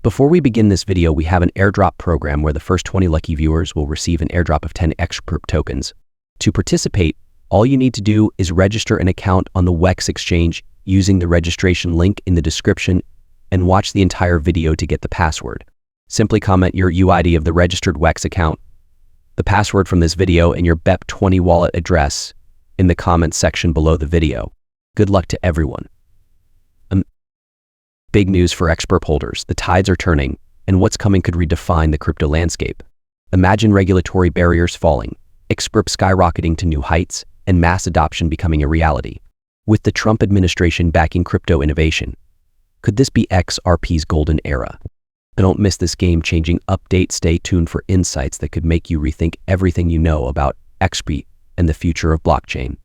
Before we begin this video, we have an airdrop program where the first 20 lucky viewers will receive an airdrop of 10 XRP tokens. To participate, all you need to do is register an account on the WEX exchange using the registration link in the description and watch the entire video to get the password. Simply comment your UID of the registered WEX account, the password from this video, and your BEP20 wallet address in the comments section below the video. Good luck to everyone. Big news for XRP holders. The tides are turning, and what's coming could redefine the crypto landscape. Imagine regulatory barriers falling, XRP skyrocketing to new heights, and mass adoption becoming a reality. With the Trump administration backing crypto innovation, could this be XRP's golden era? Don't miss this game-changing update. Stay tuned for insights that could make you rethink everything you know about XRP and the future of blockchain.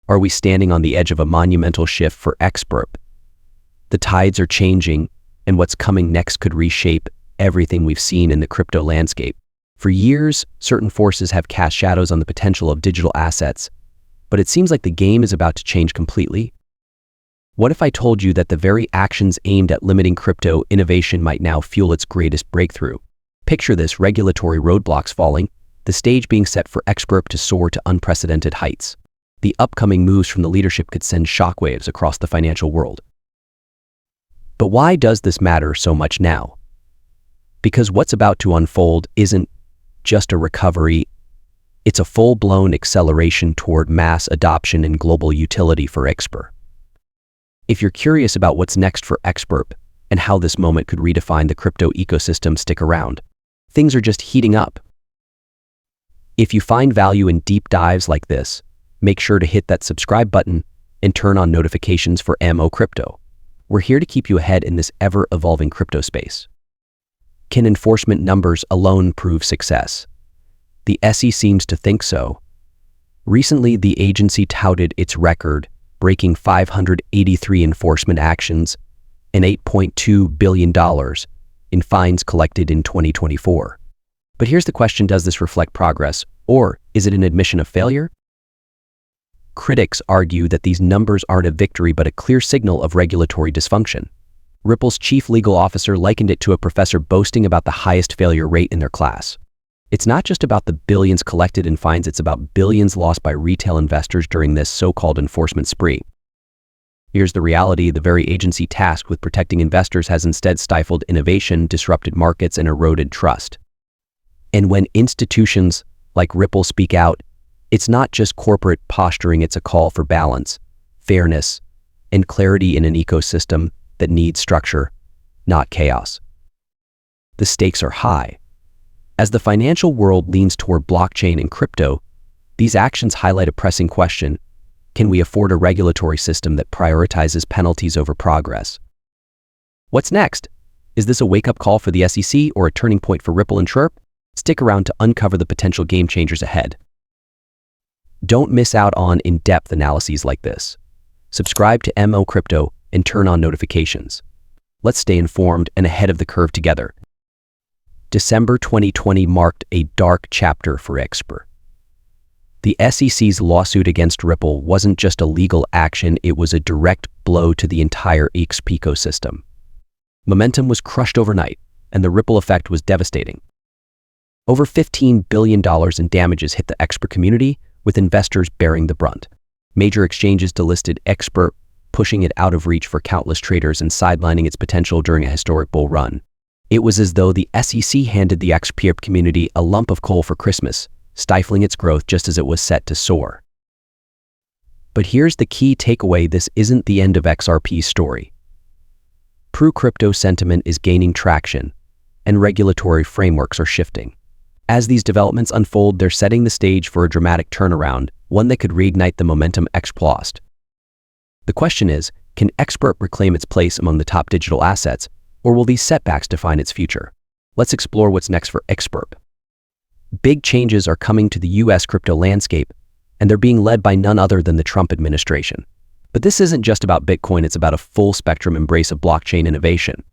Are we standing on the edge of a monumental shift for XRP? The tides are changing, and what's coming next could reshape everything we've seen in the crypto landscape. For years, certain forces have cast shadows on the potential of digital assets, but it seems like the game is about to change completely. What if I told you that the very actions aimed at limiting crypto innovation might now fuel its greatest breakthrough? Picture this: regulatory roadblocks falling, the stage being set for XRP to soar to unprecedented heights. The upcoming moves from the leadership could send shockwaves across the financial world. But why does this matter so much now? Because what's about to unfold isn't just a recovery, it's a full-blown acceleration toward mass adoption and global utility for XRP. If you're curious about what's next for XRP and how this moment could redefine the crypto ecosystem, stick around. Things are just heating up. If you find value in deep dives like this, make sure to hit that subscribe button and turn on notifications for Crypto. We're here to keep you ahead in this ever-evolving crypto space. Can enforcement numbers alone prove success? The SEC seems to think so. Recently, the agency touted its record-breaking 583 enforcement actions and $8.2 billion in fines collected in 2024. But here's the question: does this reflect progress, or is it an admission of failure? Critics argue that these numbers aren't a victory but a clear signal of regulatory dysfunction. Ripple's chief legal officer likened it to a professor boasting about the highest failure rate in their class. It's not just about the billions collected in fines, it's about billions lost by retail investors during this so-called enforcement spree. Here's the reality: the very agency tasked with protecting investors has instead stifled innovation, disrupted markets, and eroded trust. And when institutions like Ripple speak out, it's not just corporate posturing, it's a call for balance, fairness, and clarity in an ecosystem that needs structure, not chaos. The stakes are high. As the financial world leans toward blockchain and crypto, these actions highlight a pressing question: can we afford a regulatory system that prioritizes penalties over progress? What's next? Is this a wake-up call for the SEC or a turning point for Ripple and Chirp? Stick around to uncover the potential game changers ahead. Don't miss out on in-depth analyses like this. Subscribe to Crypto and turn on notifications. Let's stay informed and ahead of the curve together. December 2020 marked a dark chapter for XRP. The SEC's lawsuit against Ripple wasn't just a legal action, it was a direct blow to the entire XRP ecosystem. Momentum was crushed overnight, and the ripple effect was devastating. Over $15 billion in damages hit the XRP community, with investors bearing the brunt. Major exchanges delisted XRP, pushing it out of reach for countless traders and sidelining its potential during a historic bull run. It was as though the SEC handed the XRP community a lump of coal for Christmas, stifling its growth just as it was set to soar. But here's the key takeaway: this isn't the end of XRP's story. Pro-crypto sentiment is gaining traction, and regulatory frameworks are shifting. As these developments unfold, they're setting the stage for a dramatic turnaround, one that could reignite the momentum XRP lost. The question is, can XRP reclaim its place among the top digital assets, or will these setbacks define its future? Let's explore what's next for XRP. Big changes are coming to the US crypto landscape, and they're being led by none other than the Trump administration. But this isn't just about Bitcoin, it's about a full-spectrum embrace of blockchain innovation.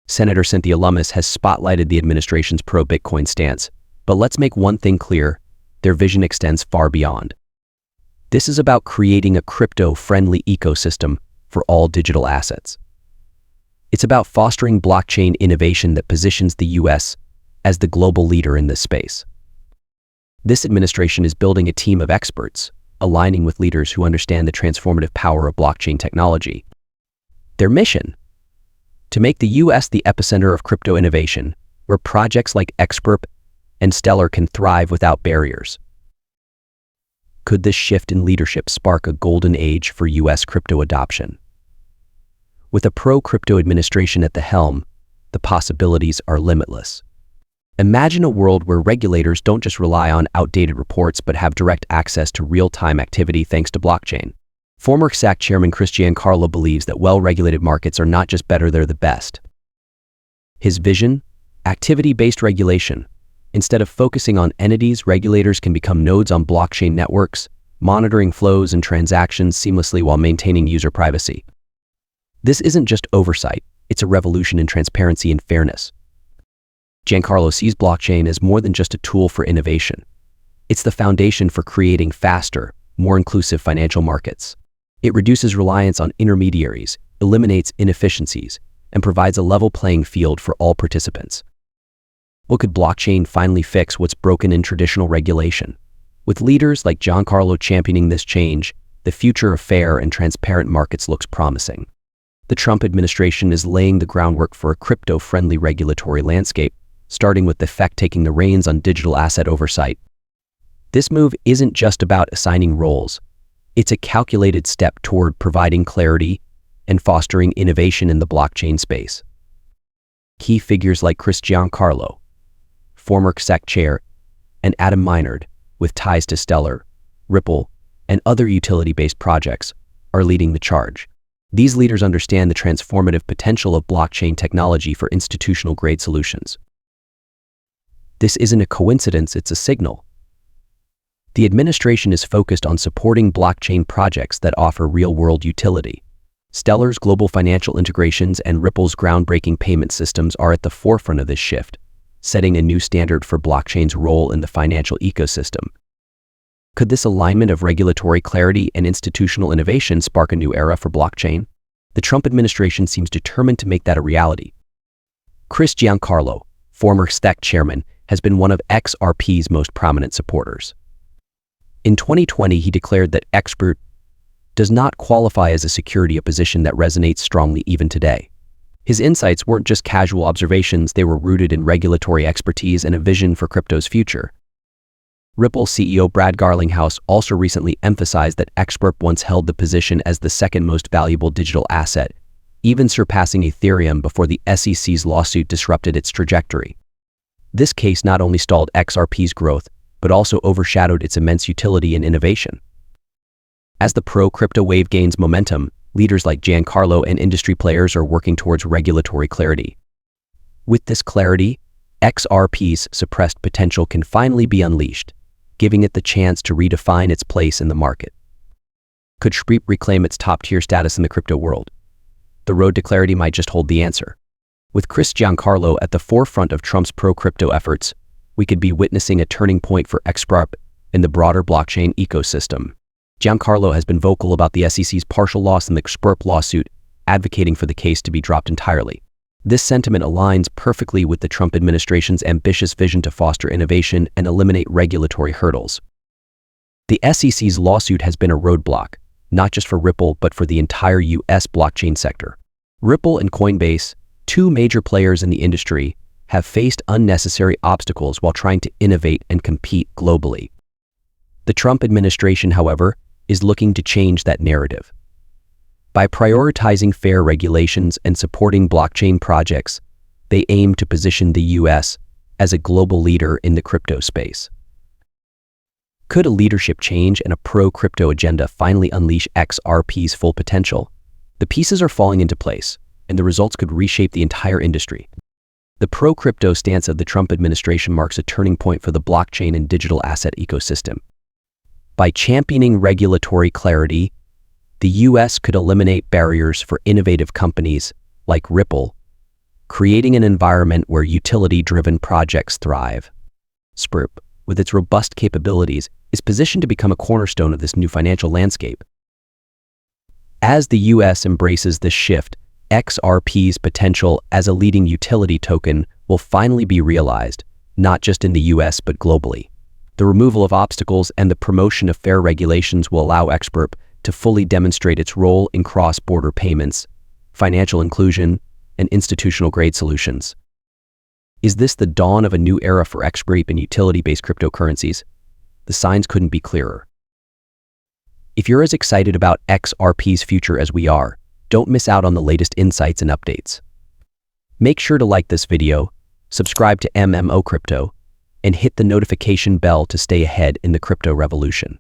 Senator Cynthia Lummis has spotlighted the administration's pro-Bitcoin stance, but let's make one thing clear: their vision extends far beyond. This is about creating a crypto-friendly ecosystem for all digital assets. It's about fostering blockchain innovation that positions the U.S. as the global leader in this space. This administration is building a team of experts, aligning with leaders who understand the transformative power of blockchain technology. Their mission? To make the U.S. the epicenter of crypto innovation, where projects like XRP and Stellar can thrive without barriers. Could this shift in leadership spark a golden age for U.S. crypto adoption? With a pro-crypto administration at the helm, the possibilities are limitless. Imagine a world where regulators don't just rely on outdated reports but have direct access to real-time activity thanks to blockchain. Former XRP Chairman Chris Giancarlo believes that well-regulated markets are not just better, they're the best. His vision? Activity-based regulation. Instead of focusing on entities, regulators can become nodes on blockchain networks, monitoring flows and transactions seamlessly while maintaining user privacy. This isn't just oversight, it's a revolution in transparency and fairness. Giancarlo sees blockchain as more than just a tool for innovation. It's the foundation for creating faster, more inclusive financial markets. It reduces reliance on intermediaries, eliminates inefficiencies, and provides a level playing field for all participants. What could blockchain finally fix what's broken in traditional regulation? With leaders like Giancarlo championing this change, the future of fair and transparent markets looks promising. The Trump administration is laying the groundwork for a crypto-friendly regulatory landscape, starting with the FEC taking the reins on digital asset oversight. This move isn't just about assigning roles. It's a calculated step toward providing clarity and fostering innovation in the blockchain space. Key figures like Chris Giancarlo, former XRP chair, and Adam Minard, with ties to Stellar, Ripple, and other utility-based projects, are leading the charge. These leaders understand the transformative potential of blockchain technology for institutional-grade solutions. This isn't a coincidence, it's a signal. The administration is focused on supporting blockchain projects that offer real-world utility. Stellar's global financial integrations and Ripple's groundbreaking payment systems are at the forefront of this shift, setting a new standard for blockchain's role in the financial ecosystem. Could this alignment of regulatory clarity and institutional innovation spark a new era for blockchain? The Trump administration seems determined to make that a reality. Chris Giancarlo, former XRP chairman, has been one of XRP's most prominent supporters. In 2020, he declared that XRP does not qualify as a security, a position that resonates strongly even today. His insights weren't just casual observations, they were rooted in regulatory expertise and a vision for crypto's future. Ripple CEO Brad Garlinghouse also recently emphasized that XRP once held the position as the second most valuable digital asset, even surpassing Ethereum before the SEC's lawsuit disrupted its trajectory. This case not only stalled XRP's growth, but also overshadowed its immense utility and innovation. As the pro-crypto wave gains momentum, leaders like Giancarlo and industry players are working towards regulatory clarity. With this clarity, XRP's suppressed potential can finally be unleashed, giving it the chance to redefine its place in the market. Could XRP reclaim its top-tier status in the crypto world? The road to clarity might just hold the answer. With Chris Giancarlo at the forefront of Trump's pro-crypto efforts, we could be witnessing a turning point for XRP in the broader blockchain ecosystem. Giancarlo has been vocal about the SEC's partial loss in the XRP lawsuit, advocating for the case to be dropped entirely. This sentiment aligns perfectly with the Trump administration's ambitious vision to foster innovation and eliminate regulatory hurdles. The SEC's lawsuit has been a roadblock, not just for Ripple but for the entire U.S. blockchain sector. Ripple and Coinbase, two major players in the industry, have faced unnecessary obstacles while trying to innovate and compete globally. The Trump administration, however, is looking to change that narrative. By prioritizing fair regulations and supporting blockchain projects, they aim to position the U.S. as a global leader in the crypto space. Could a leadership change and a pro-crypto agenda finally unleash XRP's full potential? The pieces are falling into place, and the results could reshape the entire industry. The pro-crypto stance of the Trump administration marks a turning point for the blockchain and digital asset ecosystem. By championing regulatory clarity, the U.S. could eliminate barriers for innovative companies like Ripple, creating an environment where utility-driven projects thrive. XRP, with its robust capabilities, is positioned to become a cornerstone of this new financial landscape. As the U.S. embraces this shift, XRP's potential as a leading utility token will finally be realized, not just in the US but globally. The removal of obstacles and the promotion of fair regulations will allow XRP to fully demonstrate its role in cross-border payments, financial inclusion, and institutional-grade solutions. Is this the dawn of a new era for XRP and utility-based cryptocurrencies? The signs couldn't be clearer. If you're as excited about XRP's future as we are, don't miss out on the latest insights and updates. Make sure to like this video, subscribe to MMO Crypto, and hit the notification bell to stay ahead in the crypto revolution.